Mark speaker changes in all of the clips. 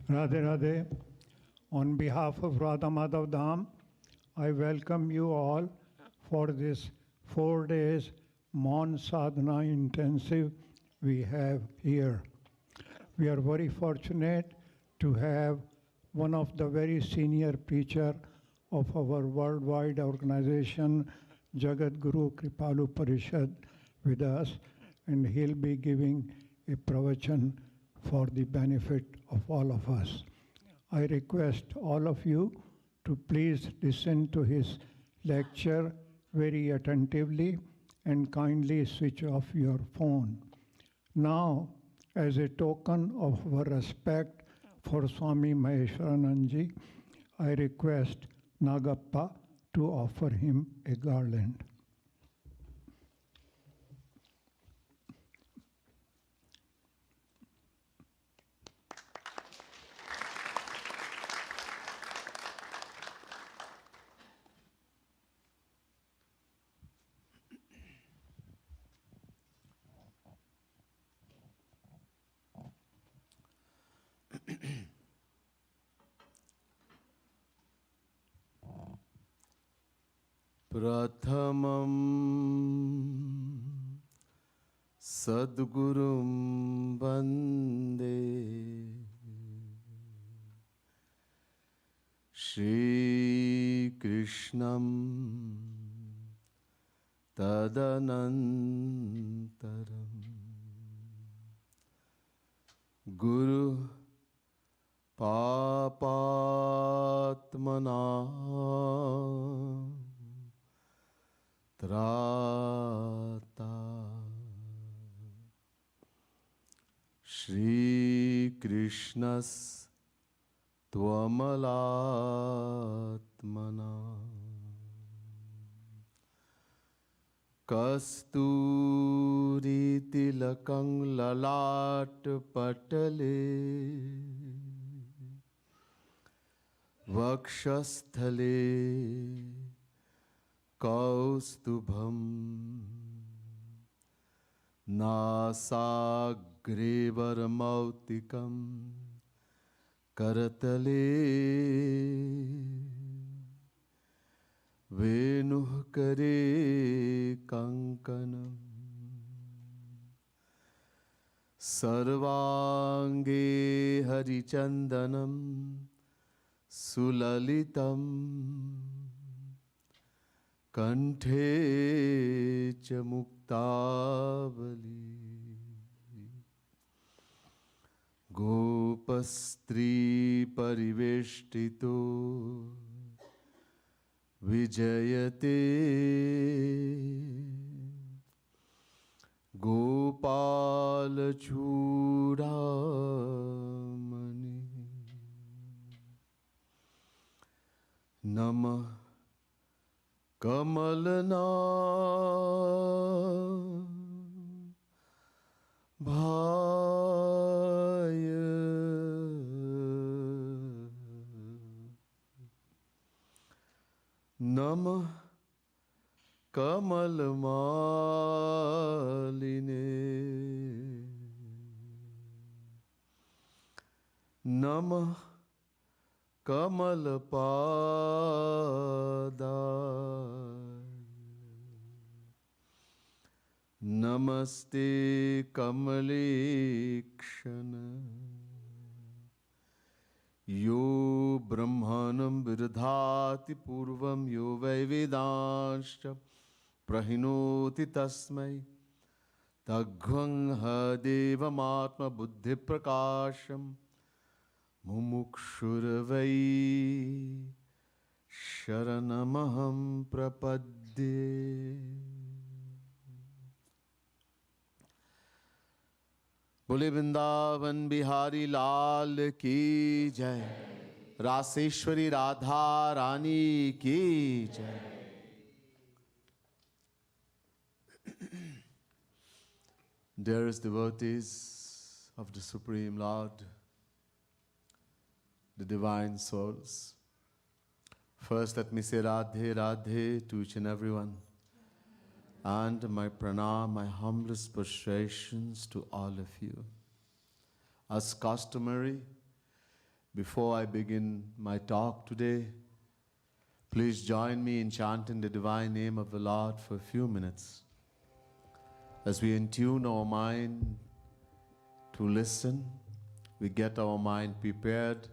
Speaker 1: Radhe Radhe. On behalf of Radha Madhav Dham, I welcome you all for this 4 days Maun Sadhana intensive we have here. We are very fortunate to have one of the very senior preacher of our worldwide organization, Jagadguru Kripalu Parishad, with us, and he'll be giving a pravachan for the benefit of all of us. I request all of you to please listen to his lecture very attentively and kindly switch off your phone. Now, as a token of our respect for Swami Maheshvaranand Ji, I request Nagappa to offer him a garland.
Speaker 2: Prathamam Sadgurum Bande Shri Krishnam Tadanantaram Guru Papatmana Trata Shri Krishnas Tvamalatmana Kasturi Tilakang Lalat Patale Vakshasthale Kaustubham Nasagre Varamautikam Karatale Venuh Kare Kankanam Sarvange Harichandanam Sulalitam Kanthe cha muktavali Gopastri pariveshtito Vijayate Gopala Chudamani Namah Kamalana Bhaya Namah Kamalamaline Namah Kamalapada Namaste Kamalekshana Yo Brahmanam Virdhati Purvam Yo Vaivedanscha Prahinoti Tasmai Tagvang Hadevamatma Buddhi Prakasham Mumukshurvai Sharanamaham Prapadde. बोले वृंदावन बिहारी लाल की जय, राशेश्वरी राधा रानी की जय। Dearest devotees of the Supreme Lord, the divine souls, first let me say Radhe Radhe to each and everyone, and my pranam, my humblest prostrations to all of you. As customary, before I begin my talk today, please join me in chanting the divine name of the Lord for a few minutes as we intune our mind to listen. We get our mind prepared,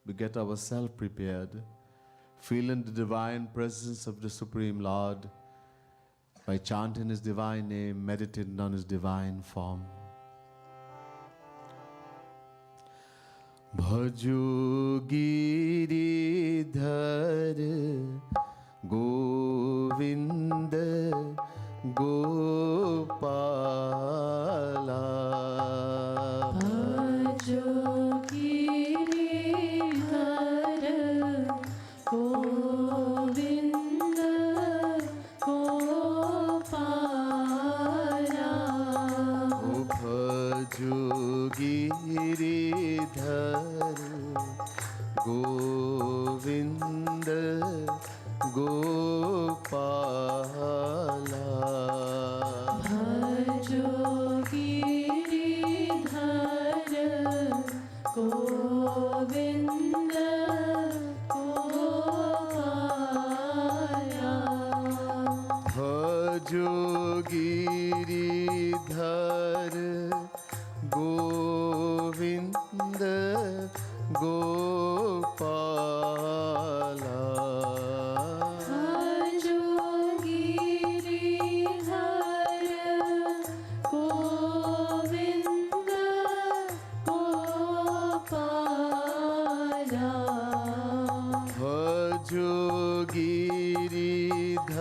Speaker 2: we get ourselves prepared, feeling the divine presence of the Supreme Lord by chanting His divine name, meditating on His divine form. Bhaju Giridhar Govinda Gopala.
Speaker 3: Bhajo Giridhar Govinda Gopala.
Speaker 2: Bhajo Giridhar Govinda Gopala.
Speaker 3: Bhajo Giridhar Govinda Gopala.
Speaker 2: Bhajo Giridhar Govinda Gopala.
Speaker 3: Bhajo Giridhar Govinda Gopala.
Speaker 2: Bhajo Giridhar Govinda Gopala.
Speaker 3: Bhajo Giridhar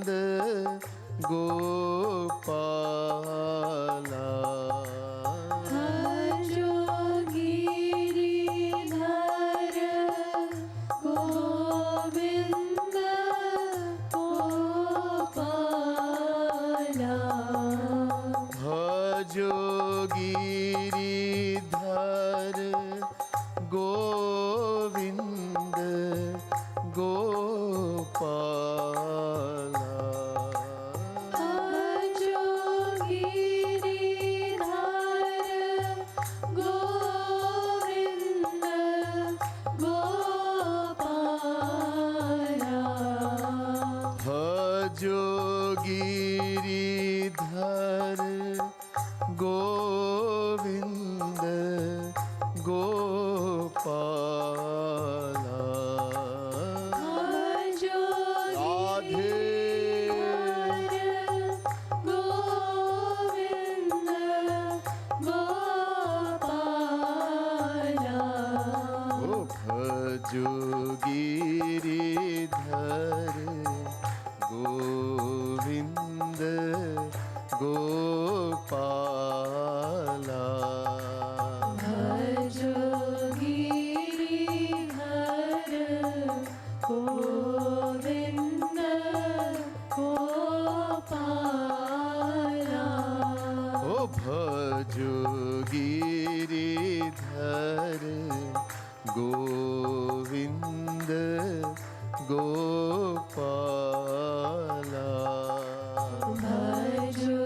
Speaker 3: Govinda Gopala.
Speaker 2: Bhajo Giridhar Govinda Gopala.
Speaker 3: Bhajo Giridhar Govinda Gopala.
Speaker 2: Bhajo Giridhar Govinda Gopala.
Speaker 3: Bhajo Giridhar Govinda Gopala.
Speaker 2: Bhajo Giridhar Govinda Gopala.
Speaker 3: Bhajo Giridhar Govinda Gopala.
Speaker 2: Bhajo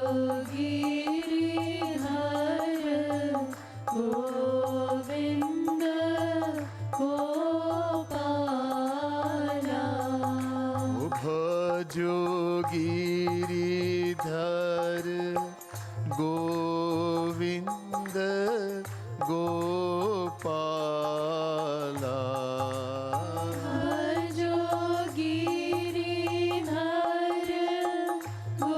Speaker 2: Giridhar Govinda Gopala.
Speaker 3: Bhajo Giridhar Govinda Gopala.
Speaker 2: Bhajo Giridhar Govinda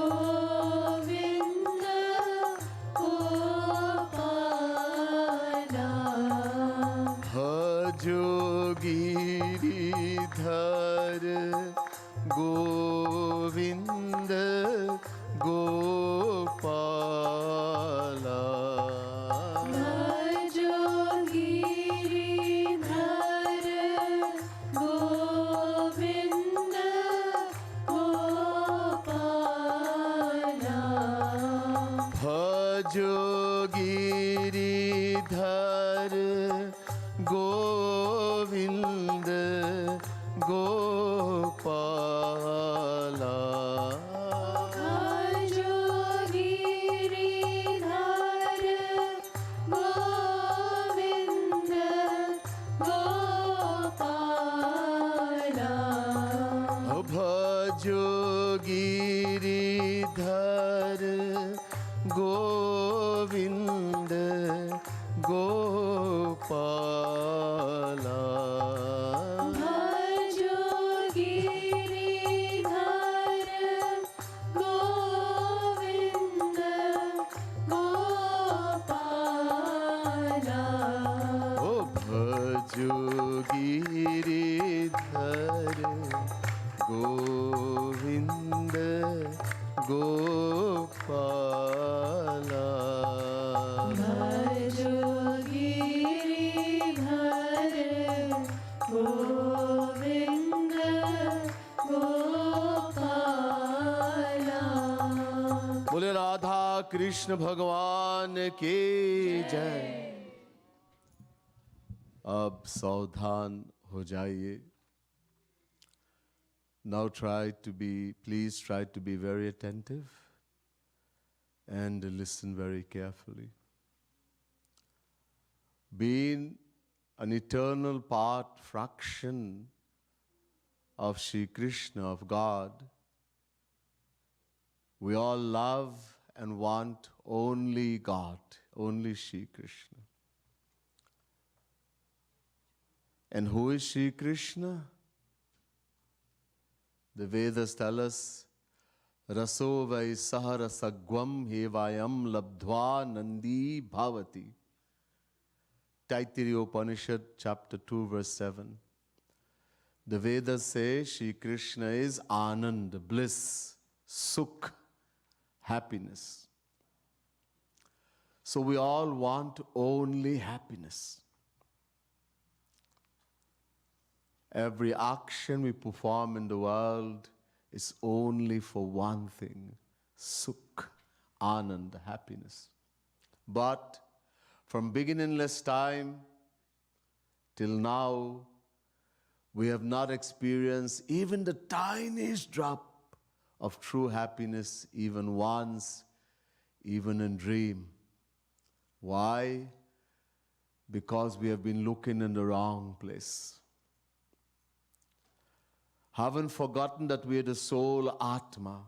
Speaker 2: Gopala.
Speaker 3: Bhajo Giridhar Govinda Gopala.
Speaker 2: Bhajo Giridhar Govinda Gopala.
Speaker 3: Giridhar Govind Gopala Giridhar Govind Gopala
Speaker 4: भजो गिरिधर गोविंद गोपाला।
Speaker 3: बोले राधा कृष्ण भगवान की जय। अब सावधान हो जाइए. Now please try to be very attentive and listen very carefully. Being an eternal part, fraction of Shri Krishna, of God, we all love and want only God, only Shri Krishna. And who is Shri Krishna? The Vedas tell us, Raso vai sahara sagvam hevayam labdhva nandi bhavati. Taittiriya Upanishad, chapter 2, verse 7. The Vedas say Shri Krishna is Anand, bliss, Sukh, happiness. So we all want only happiness. Every action we perform in the world is only for one thing, Sukh, Anand, happiness. But from beginningless time till now, we have not experienced even the tiniest drop of true happiness, even once, even in dream. Why? Because we have been looking in the wrong place. Haven't forgotten that we are the soul Atma,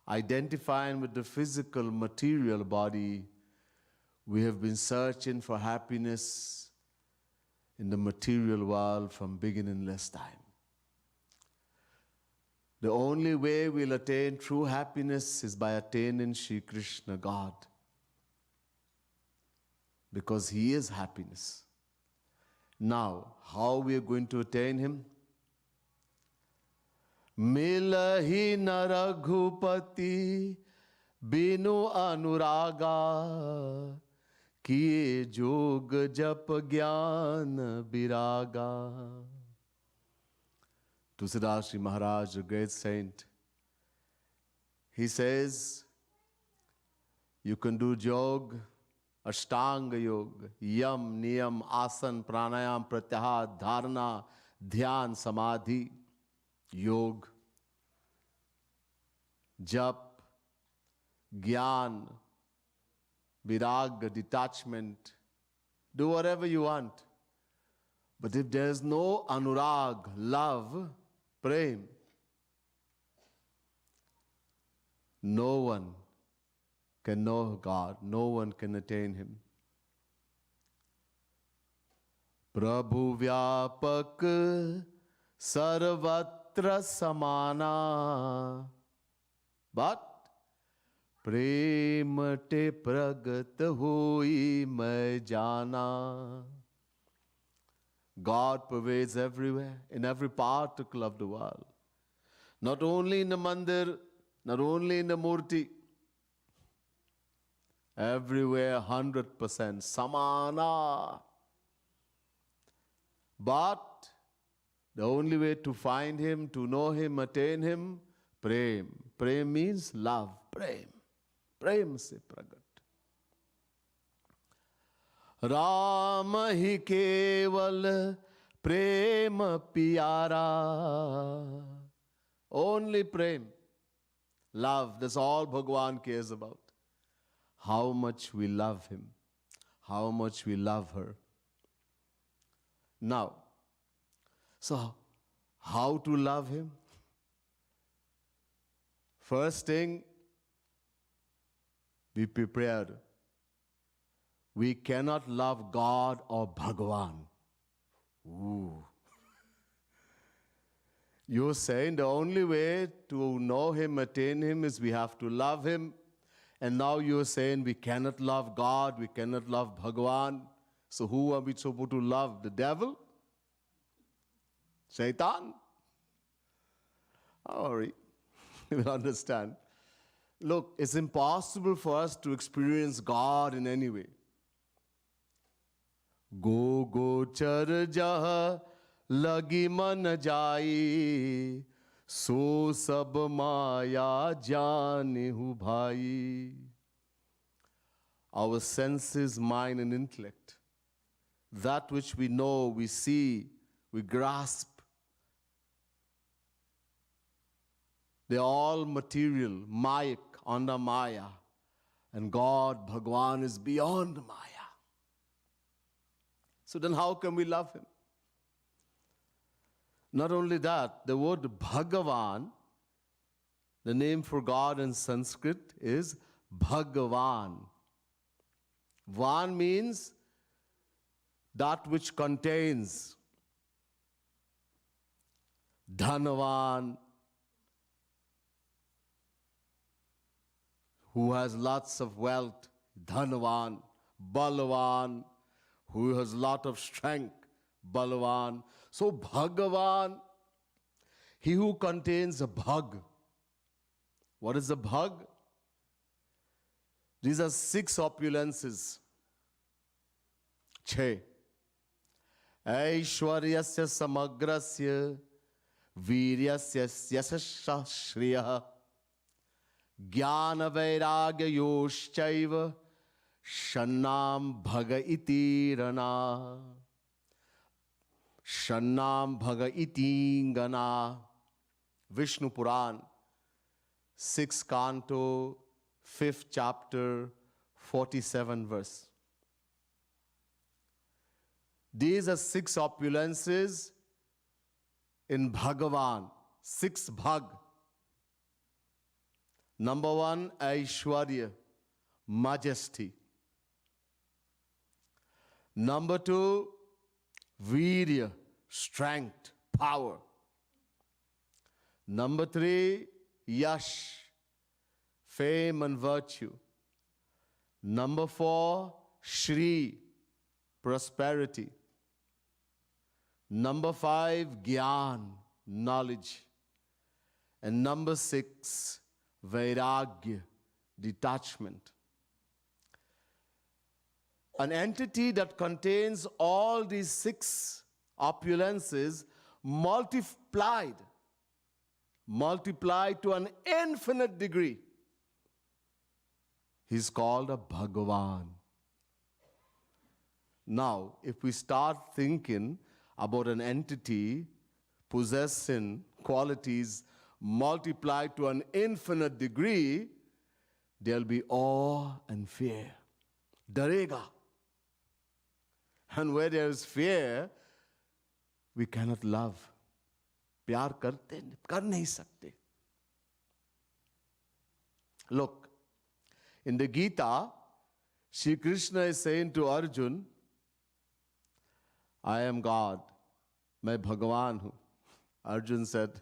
Speaker 3: identifying with the physical, material body. We have been searching for happiness in the material world from beginningless time. The only way we'll attain true happiness is by attaining Shri Krishna, God, because He is happiness. Now, how we are going to attain Him? मिलहि न रघुपति बिनु अनुरागा किए जोग जप ज्ञान विरागा. Tusidar Sri Maharaj, a great saint, he says, you can do jog, ashtanga yoga, yam, niyam, asan, pranayam, pratyahar, dharana, dhyan, samadhi, योग, जप, ज्ञान, virag, detachment. Do whatever you want. But if there is no anurag, love, prem, no one can know God, no one can attain Him. Prabhu Vyapak Sarvatra Samana, but Prem te pragat hoi mai jana. God pervades everywhere, in every particle of the world. Not only in the mandir, not only in the murti, everywhere 100%, samana. But the only way to find Him, to know Him, attain Him, prem. Prem means love, prem. Prem se pragat. Ram hi keval prem pyara. Only prem. Love, that's all Bhagwan cares about. How much we love Him, how much we love her. Now, so how to love Him? First thing, be prepared. We cannot love God or Bhagavan. Ooh. You're saying the only way to know Him, attain Him, is we have to love Him. And now you're saying we cannot love God, we cannot love Bhagavan. So who are we supposed to love? The devil? Shaitan? Don't worry, you will understand. Look, it's impossible for us to experience God in any way. Go go char jah lagi man jai, so sab maya janehu bhai. Our senses, mind and intellect, that which we know, we see, we grasp, they're all material, mayak, under maya. And God, Bhagwan, is beyond maya. So then how can we love Him? Not only that, the word Bhagavan, the name for God in Sanskrit is Bhagavan. Van means that which contains. Dhanavan, who has lots of wealth. Dhanavan. Balavan, who has lot of strength. Balavan. So Bhagavan, he who contains a bhag. What is a bhag? These are 6 opulences. Chhe. Aishwaryasya samagrasya viryasya yasasya shriyah jnana vairagya yoshchaiva shannam bhaga iti rana shannam bhaga iti gana. Vishnu Puran, 6th canto, 5th chapter, 47 verse. These are 6 opulences in Bhagavan, 6 bhag. Number 1, Aishwarya, majesty. Number 2, Virya, strength, power. Number 3, Yash, fame and virtue. Number 4, Shree, prosperity. Number 5, Gyan, knowledge. And number 6, Vairagya, detachment. An entity that contains all these 6 opulences multiplied to an infinite degree. He's called a Bhagavan. Now, if we start thinking about an entity possessing qualities multiplied to an infinite degree, there'll be awe and fear. Darega. And where there is fear, we cannot love. Pyar karte, kar nahi sakte. Look, in the Gita, Shri Krishna is saying to Arjun, I am God, मैं भगवान हूँ. Arjun said,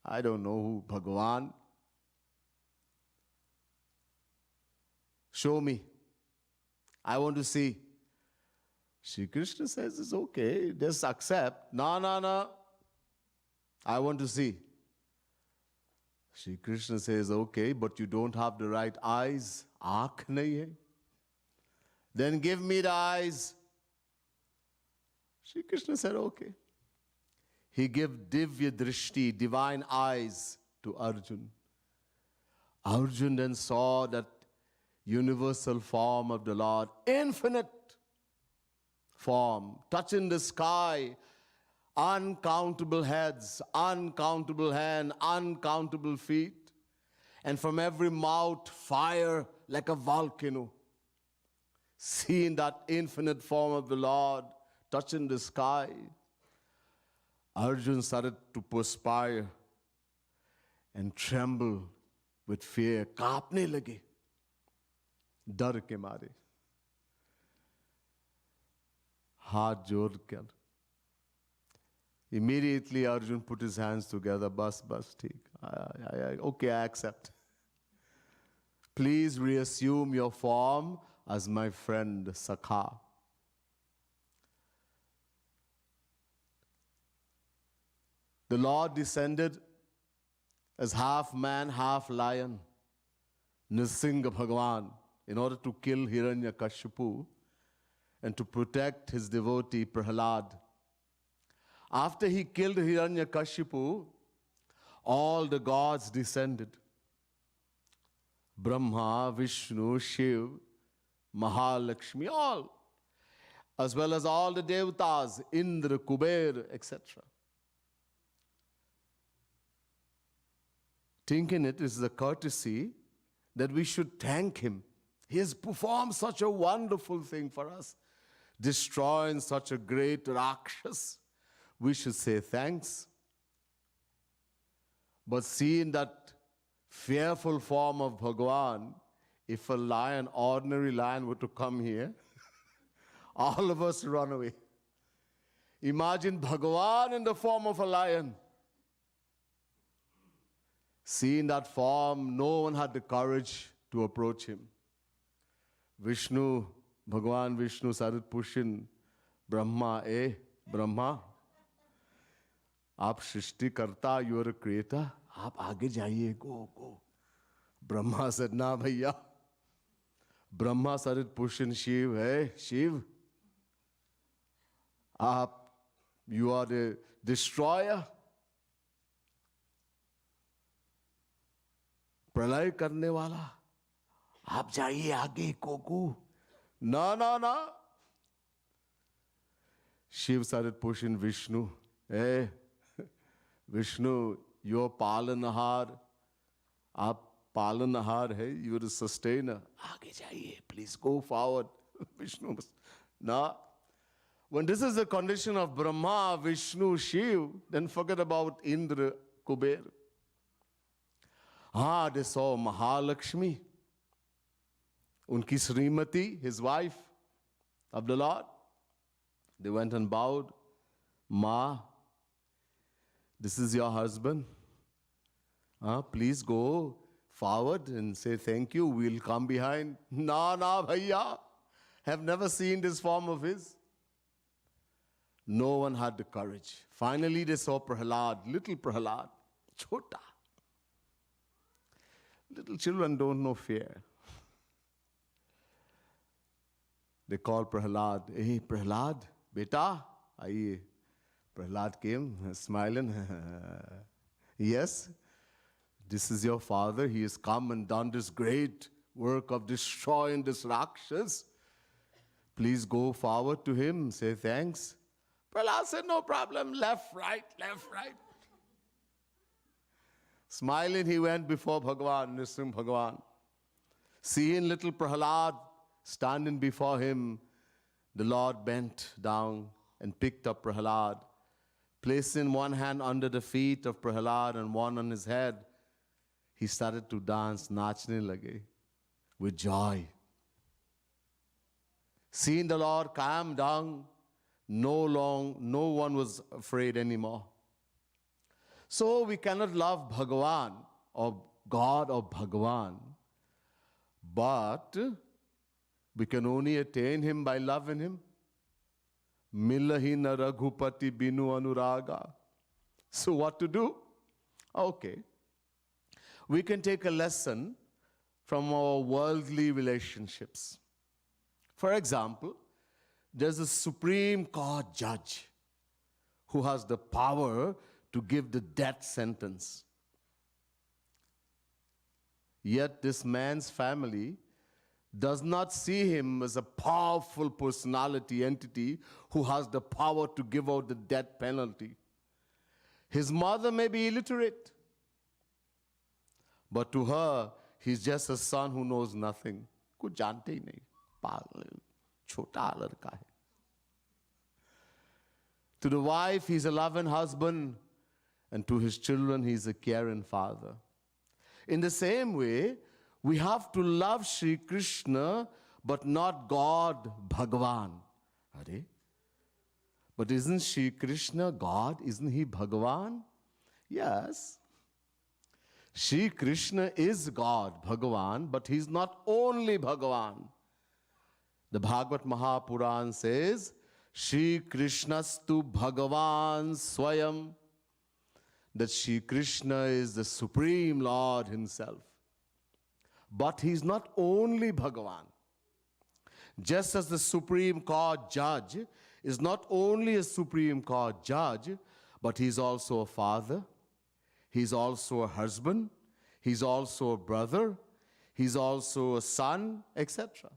Speaker 3: I don't know who Bhagavan. Show me. I want to see. Shri Krishna says, it's okay, just accept. No. I want to see. Shri Krishna says, okay, but you don't have the right eyes. Aankh nahi hai. Then give me the eyes. Shri Krishna said, okay. He gave divya drishti, divine eyes, to Arjun. Arjun then saw that universal form of the Lord, infinite form, touching the sky, uncountable heads, uncountable hands, uncountable feet, and from every mouth fire like a volcano. Seeing that infinite form of the Lord touching the sky, Arjun started to perspire. and tremble with fear. कांपने लगे डर के मारे. हाथ जोड़कर. Immediately Arjun put his hands together. Bas, theek. Okay, I accept. Please reassume your form as my friend Sakha. The Lord descended as half man, half lion, Nrsimha Bhagavan, in order to kill Hiranyakashipu and to protect his devotee Prahlad. After he killed Hiranyakashipu, all the gods descended. Brahma, Vishnu, Shiv, Mahalakshmi, all, as well as all the devatas, Indra, Kuber, etc. Thinking it is a courtesy that we should thank him. He has performed such a wonderful thing for us, destroying such a great Rakshas. We should say thanks. But seeing that fearful form of Bhagavan, if a lion, ordinary lion, were to come here, all of us run away. Imagine Bhagavan in the form of a lion. Seeing that form, no one had the courage to approach him. Bhagavan Vishnu started pushing Brahma. Brahma, आप सृष्टि करता, you are a creator. आप आगे जाइए, go. Brahma said, ना भैया. Brahma started pushing Shiv. Hey, Shiv, you are the destroyer. प्रलय करने वाला. आप जाइए आगे, go. No. Shiv started pushing Vishnu. Hey, Vishnu, you're Palanahar. आप पालनहार है, you're the sustainer. आगे जाइए, please go forward. Vishnu, no. When this is the condition of Brahma, Vishnu, Shiv, then forget about Indra, Kuber. They saw Mahalakshmi, unki Srimati, his wife of the Lord. They went and bowed. Ma, this is your husband. Please go forward and say thank you. We'll come behind. Na, bhaiya. Have never seen this form of his. No one had the courage. Finally, they saw Prahlad, little Prahlad, chota. Little children don't know fear. They called Prahlad. Hey, Prahlad, beta, aiye. Prahlad came, smiling. Yes, this is your father. He has come and done this great work of destroying this Rakshas. Please go forward to him, say thanks. Prahlad said, no problem, left, right. Smiling, he went before Bhagavan, Nrsimha Bhagavan. Seeing little Prahlad standing before him, the Lord bent down and picked up Prahlad, placing one hand under the feet of Prahlad and one on his head. He started to dance, nachne lage, with joy. Seeing the Lord calm down, no one was afraid anymore. So we cannot love Bhagavan or God or Bhagavan, but we can only attain him by loving him. Milahi na raghupati binu anuraga. So what to do? Okay. We can take a lesson from our worldly relationships. For example, there's a Supreme Court judge who has the power to give the death sentence. Yet this man's family does not see him as a powerful personality entity who has the power to give out the death penalty. His mother may be illiterate, but to her, he's just a son who knows nothing. Kuch jante hi nahi. Chota ladka hai. To the wife, he's a loving husband, and to his children, he's a caring father. In the same way, we have to love Shri Krishna, but not God, Bhagavan. Are? But isn't Shri Krishna God? Isn't he Bhagavan? Yes. Shri Krishna is God, Bhagavan, but he's not only Bhagavan. The Bhagavad Mahapuran says, Shri Krishnastu Bhagavan Swayam, that Shri Krishna is the Supreme Lord himself. But he's not only Bhagavan. Just as the Supreme Court judge is not only a Supreme Court judge, but he's also a father, he's also a husband, he's also a brother, he's also a son, etc.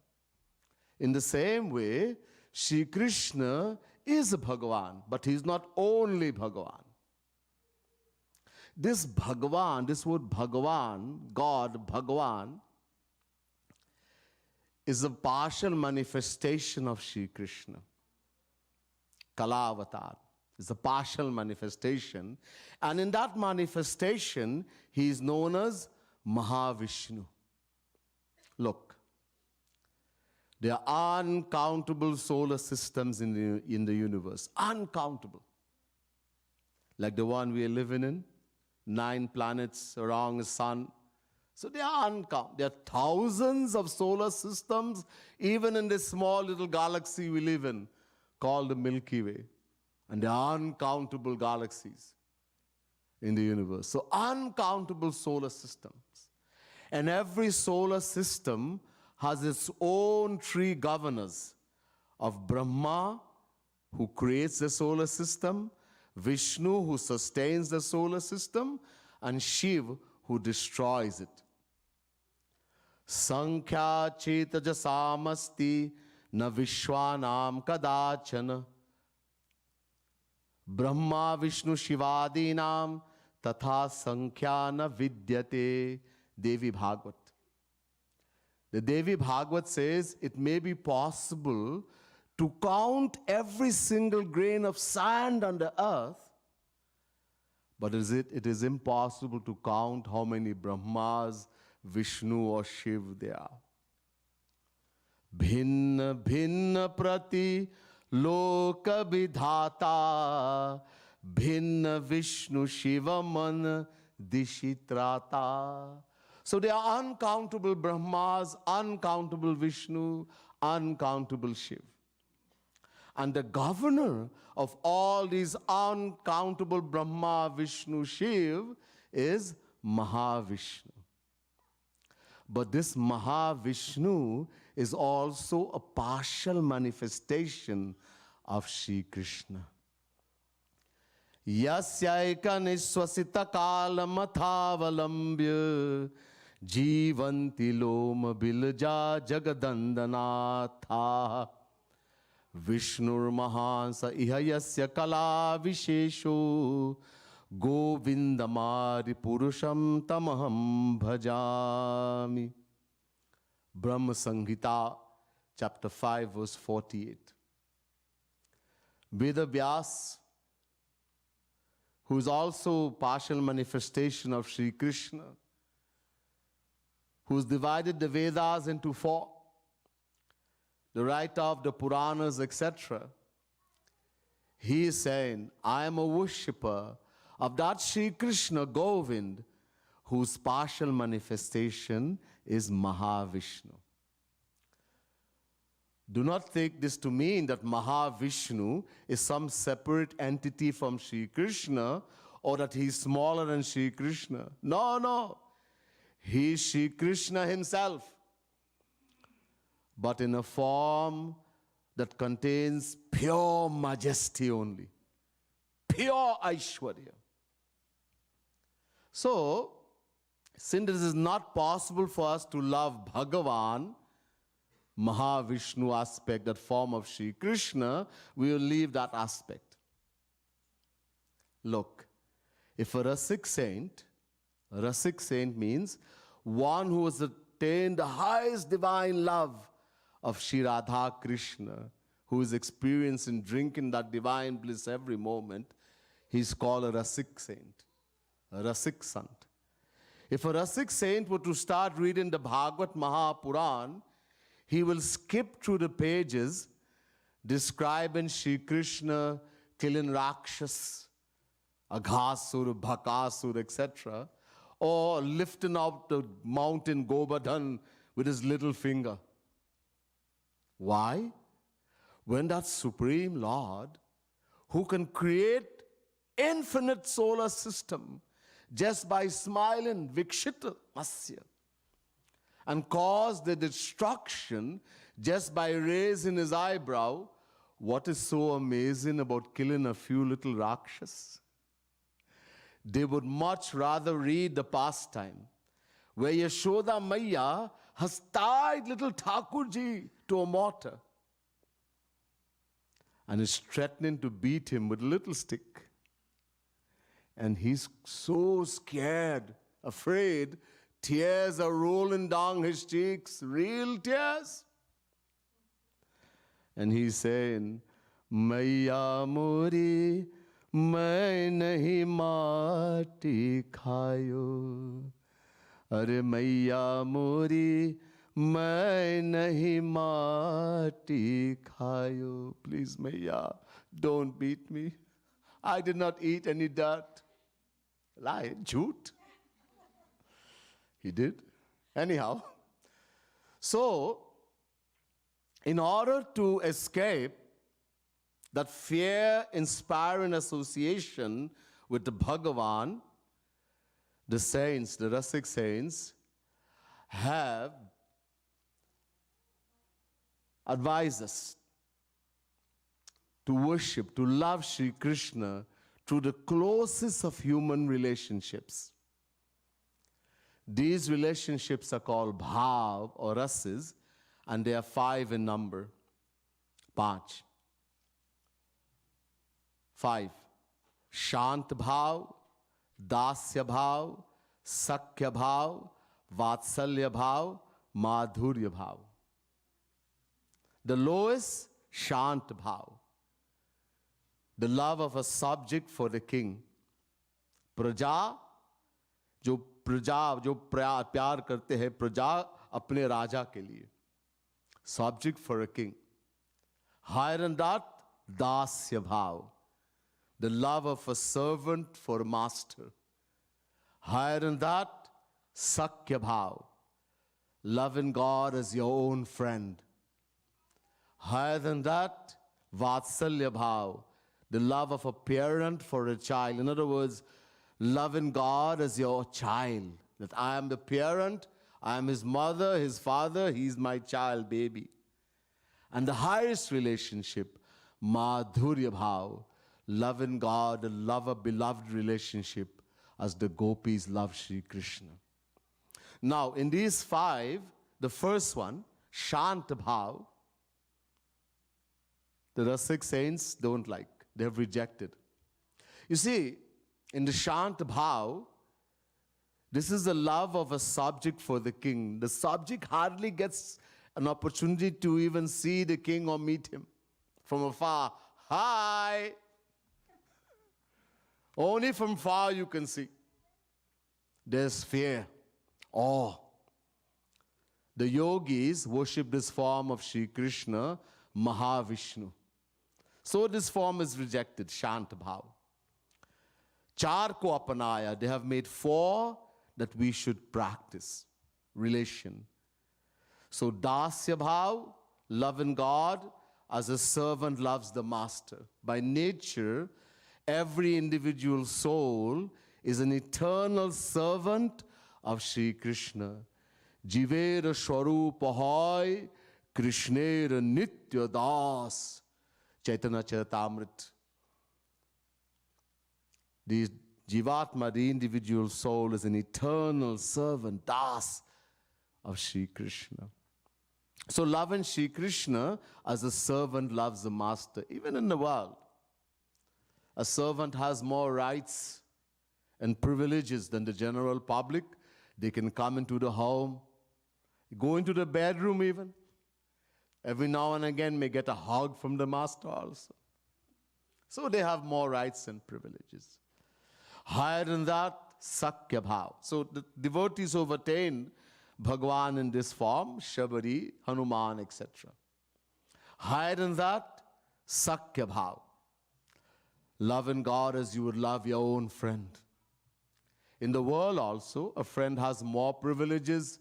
Speaker 3: In the same way, Shri Krishna is a Bhagavan, but he's not only Bhagavan. This Bhagavan, this word Bhagavan, God, Bhagavan, is a partial manifestation of Shri Krishna. Kalavatar is a partial manifestation. And in that manifestation, he is known as Mahavishnu. Look, there are uncountable solar systems in the universe. Uncountable. Like the one we are living in, 9 planets around the sun. So they are uncountable. There are thousands of solar systems, even in this small little galaxy we live in, called the Milky Way. And there are uncountable galaxies in the universe. So uncountable solar systems. And every solar system has its own 3 governors of Brahma, who creates the solar system, Vishnu, who sustains the solar system, and Shiv, who destroys it. Sankhya chetaja samasti na vishwanam kadachana Brahma Vishnu Shivadinam tatha sankhya na vidyate. Devi Bhagavad. The Devi Bhagavad says it may be possible to count every single grain of sand on the earth, but it is impossible to count how many Brahmas, Vishnu or Shiv there are. Bhinna bhinna prati loka vidhata bhinna Vishnu Shiva man dishitrata. So there are uncountable Brahmas, uncountable Vishnu, uncountable Shiv. And the governor of all these uncountable Brahma, Vishnu, Shiv is Mahavishnu. But this Mahavishnu is also a partial manifestation of Shri Krishna. Yasyaika niswasita kalamathavalambya jivanti loma bilja jagadandanatha Vishnur mahansa iha yasya kala vishesho govindamari purusham tamaham bhajami. Brahma Samhita, chapter 5, verse 48. Veda Vyas, who is also partial manifestation of Shri Krishna, who has divided the Vedas into 4, the writer of the Puranas, etc. He is saying, I am a worshipper of that Shri Krishna Govind, whose partial manifestation is Mahavishnu. Do not take this to mean that Mahavishnu is some separate entity from Shri Krishna, or that he is smaller than Shri Krishna. No, no. He is Shri Krishna himself, but in a form that contains pure majesty only, pure Aishwarya. So, since it is not possible for us to love Bhagavan, Mahavishnu aspect, that form of Shri Krishna, we will leave that aspect. Look, if a Rasik saint means one who has attained the highest divine love of Shri Radha Krishna, who is experiencing drinking that divine bliss every moment, he's called a Rasik saint, a Rasik sant. If a Rasik saint were to start reading the Bhagavad Mahapuran, he will skip through the pages describing Shri Krishna killing Rakshas, Aghasur, Bhakasur, etc., or lifting up the mountain Govardhan with his little finger. Why? When that Supreme Lord, who can create infinite solar system just by smiling, Vikshita Masya, and cause the destruction just by raising his eyebrow, what is so amazing about killing a few little Rakshas? They would much rather read the pastime where Yashoda Maya has tied little Thakurji to a mortar and is threatening to beat him with a little stick. And he's so scared, afraid, tears are rolling down his cheeks, real tears. And he's saying, Maya Mori, मैं नहीं माटी खायो अरे मैया मोरी मैं नहीं माटी खायो please मैया don't beat me, I did not eat any dirt. Lie, jhoot. He did. Anyhow, so in order to escape that fear-inspiring association with the Bhagavan, the saints, the Rasik saints, have advised us to worship, to love Shri Krishna through the closest of human relationships. These relationships are called bhav or rasis, and they are 5 in number. 5. 5. Shant bhav, dasya bhav, sakya bhav, vatsalya bhav, madhurya bhav. The lowest, shant bhav. The love of a subject for the king. Praja, जो प्यार करते हैं प्रजा अपने राजा के लिए. Subject for a king. Higher than that, dasya bhav. The love of a servant for a master. Higher than that, sakya bhav. Loving God as your own friend. Higher than that, vatsalya bhav. The love of a parent for a child. In other words, loving God as your child. That I am the parent, I am his mother, his father, he is my child, baby. And the highest relationship, madhurya bhav. Loving God, a lover, beloved relationship as the gopis love Shri Krishna. Now, in these 5, the first one, Shant Bhav, the Rasik saints don't like. They have rejected. You see, in the Shant Bhav, this is the love of a subject for the king. The subject hardly gets an opportunity to even see the king or meet him. From afar, hi! Only from far you can see. There's fear, awe. The yogis worship this form of Shri Krishna, Mahavishnu. So this form is rejected, Shant Bhav. Char ko apanaya, they have made 4 that we should practice. Relation. So dasya bhav, loving God as a servant loves the master. By nature, every individual soul is an eternal servant of Shri Krishna. Jivera Swarupa hoy, Krishnera Nitya Das. Chaitanya Charitamrita. The Jivatma, the individual soul, is an eternal servant, Das, of Shri Krishna. So loving Shri Krishna as a servant loves the master. Even in the world, a servant has more rights and privileges than the general public. They can come into the home, go into the bedroom even. Every now and again may get a hug from the master also. So they have more rights and privileges. Higher than that, Sakya Bhav. So the devotees who have attained Bhagwan in this form, Shabari, Hanuman, etc. Higher than that, Sakya Bhav. Loving God as you would love your own friend. In the world also, a friend has more privileges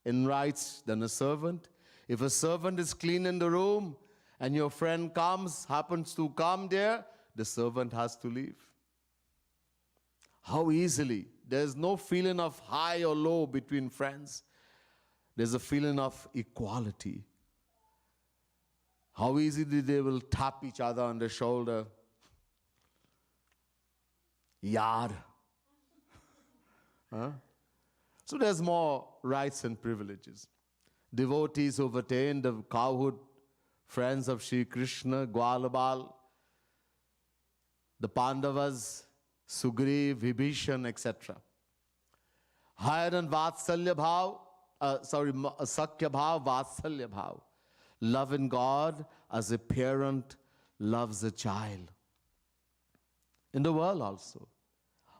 Speaker 3: and rights than a servant. If a servant is clean in the room and your friend happens to come there, the servant has to leave. How easily. There's no feeling of high or low between friends. There's a feeling of equality. How easily they will tap each other on the shoulder. Yar. Huh? So there's more rights and privileges. Devotees who've attained the cowhood, friends of Shri Krishna, Gwalabal, the Pandavas, Sugriv, Vibhishan, etc. Higher than Vatsalya Bhav, Sakya Bhav, Vatsalya Bhav. Loving God as a parent loves a child. In the world also,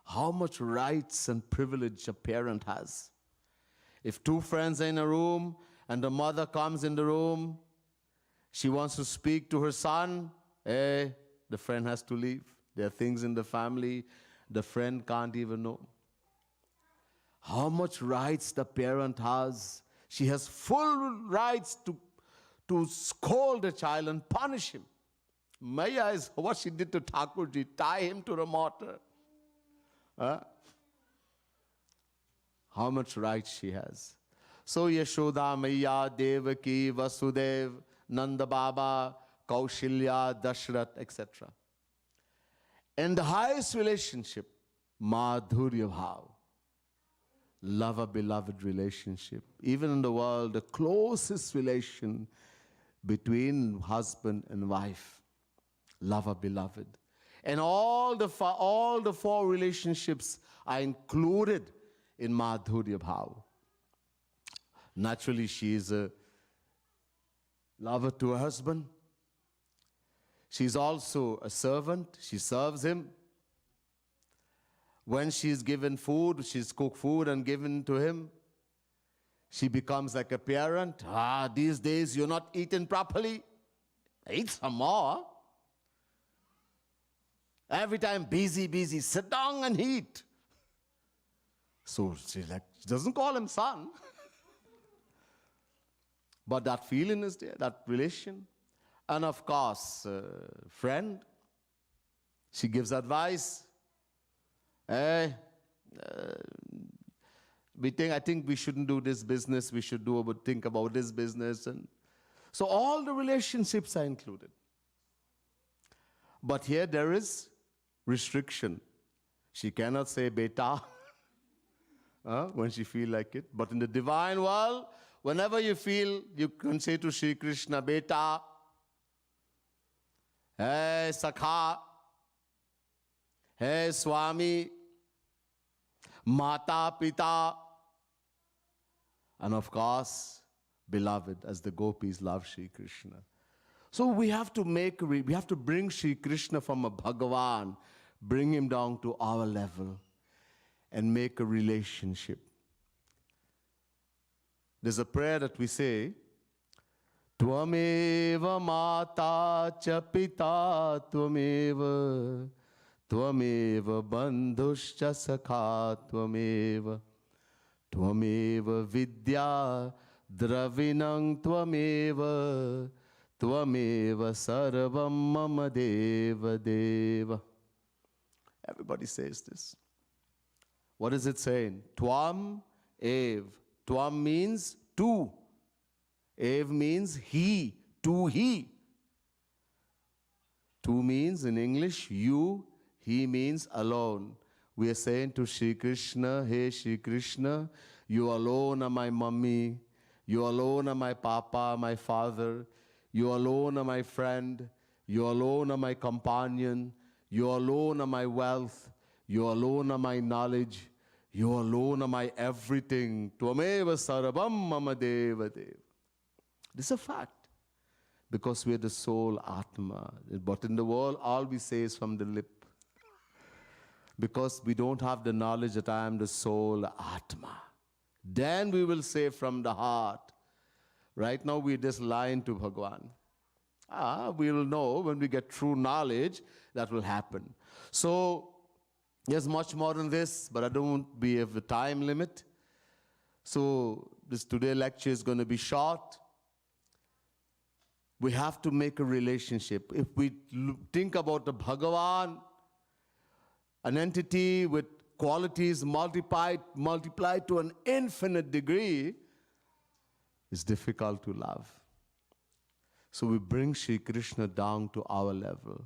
Speaker 3: how much rights and privilege a parent has. If two friends are in a room and the mother comes in the room, she wants to speak to her son, the friend has to leave. There are things in the family the friend can't even know. How much rights the parent has. She has full rights to scold the child and punish him. Maya is what she did to Thakurji, tie him to the mortar. How much rights she has. So Yashoda, Maya, Devaki, Vasudev, Nanda Baba, Kaushilya, Dashrath, etc. And the highest relationship, Madhurya Bhav. Love a beloved relationship. Even in the world, the closest relation between husband and wife. Love a beloved. And all the four relationships are included in Madhurya Bhav. Naturally, she is a lover to her husband. She's also a servant. She serves him. When she's given food, she's cooked food and given to him. She becomes like a parent. These days you're not eating properly. Eat some more. Every time busy, sit down and eat. So she doesn't call him son. But that feeling is there, that relation. And of course, friend, she gives advice. I think we shouldn't do this business, we should think about this business. And so all the relationships are included. But here there is restriction. She cannot say beta when she feels like it. But in the divine world, whenever you feel, you can say to Shri Krishna, beta, hey Sakha, hey Swami, Mata, Pita, and of course, beloved, as the gopis love Shri Krishna. So we have to bring Shri Krishna from a Bhagavan, bring him down to our level, and make a relationship. There's a prayer that we say, Tvameva mata cha pita tvameva, tvameva bandhuscha sakha tvameva, tvameva vidya dravinang tvameva, tvameva sarvam mama deva deva. Everybody says this. What is it saying? Tvam ev. Tvam means two. Ev means he, to he. Two means in English you, he means alone. We are saying to Shri Krishna, hey Shri Krishna, you alone are my mummy, you alone are my papa, my father, you alone are my friend, you alone are my companion, you alone are my wealth, you alone are my knowledge, you alone are my everything. Tvameva sarvam mama deva deva. This is a fact, because we are the soul Atma. But in the world, all we say is from the lip. because we don't have the knowledge that I am the soul, Atma. Then we will say from the heart. Right now we just lying to Bhagwan. We'll know when we get true knowledge that will happen. So there's much more than this, but I don't have the time limit. So this today lecture is going to be short. We have to make a relationship. If we think about the Bhagavan, an entity with qualities multiplied to an infinite degree, it's difficult to love. So we bring Shri Krishna down to our level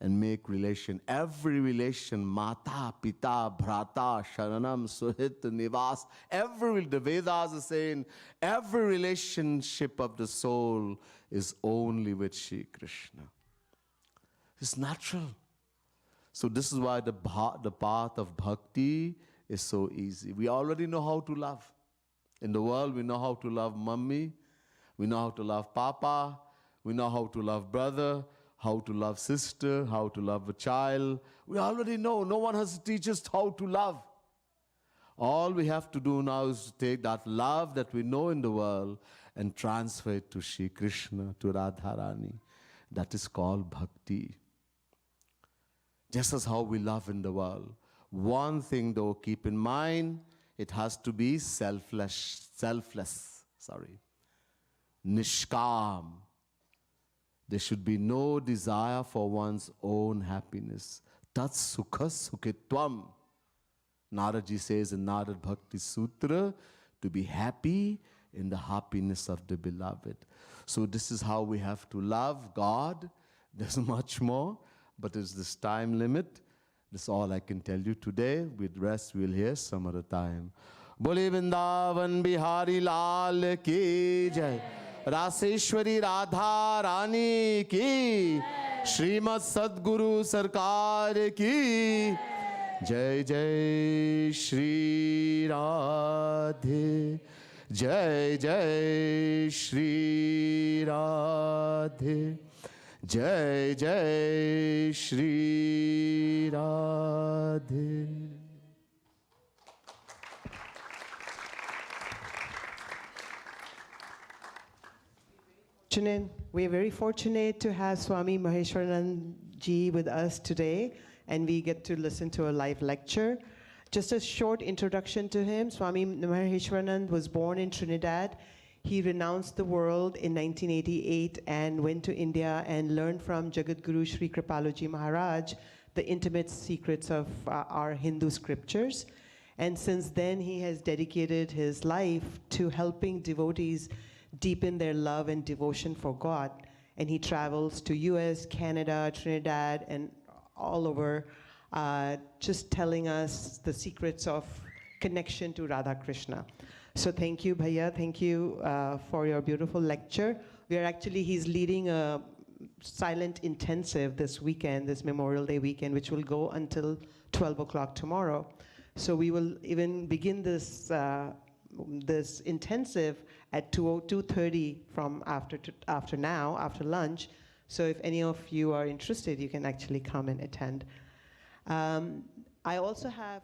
Speaker 3: and make relation. Every relation, Mata, Pita, Bhrata, Sharanam, Suhit, Nivas, the Vedas are saying, every relationship of the soul is only with Shri Krishna. It's natural. So this is why the path of bhakti is so easy. We already know how to love. In the world, we know how to love mommy, we know how to love papa, we know how to love brother, how to love sister, how to love a child. We already know. No one has to teach us how to love. All we have to do now is to take that love that we know in the world and transfer it to Shri Krishna, to Radha Rani. That is called bhakti. Just as how we love in the world. One thing though, keep in mind, it has to be selfless, nishkam. There should be no desire for one's own happiness. Tat sukha sukhitvam. Naraji says in Narad Bhakti Sutra, to be happy in the happiness of the beloved. So this is how we have to love God. There's much more, but there's this time limit. That's all I can tell you today. With rest, we'll hear some other time. Bole Vrindavan Bihari Lal ki jai. Rasheshwari Radha Rani ki. Srimad Sadguru Sarkar ki. Jai Jai Shri Radhe. Jai Jai Shri Radhe. Jai Jai Shri Radhe.
Speaker 5: We're very fortunate to have Swami Maheshvaranand Ji with us today, and we get to listen to a live lecture. Just a short introduction to him. Swami Maheshvaranand was born in Trinidad. He renounced the world in 1988 and went to India and learned from Jagadguru Sri Kripalu Ji Maharaj the intimate secrets of our Hindu scriptures. And since then, he has dedicated his life to helping devotees deepen their love and devotion for God. And he travels to US, Canada, Trinidad, and all over, just telling us the secrets of connection to Radha Krishna. So thank you, Bhaiya. Thank you for your beautiful lecture. He's leading a silent intensive this weekend, this Memorial Day weekend, which will go until 12 o'clock tomorrow. So we will even begin this this intensive at 2:30 from after lunch. So if any of you are interested, you can actually come and attend. I also have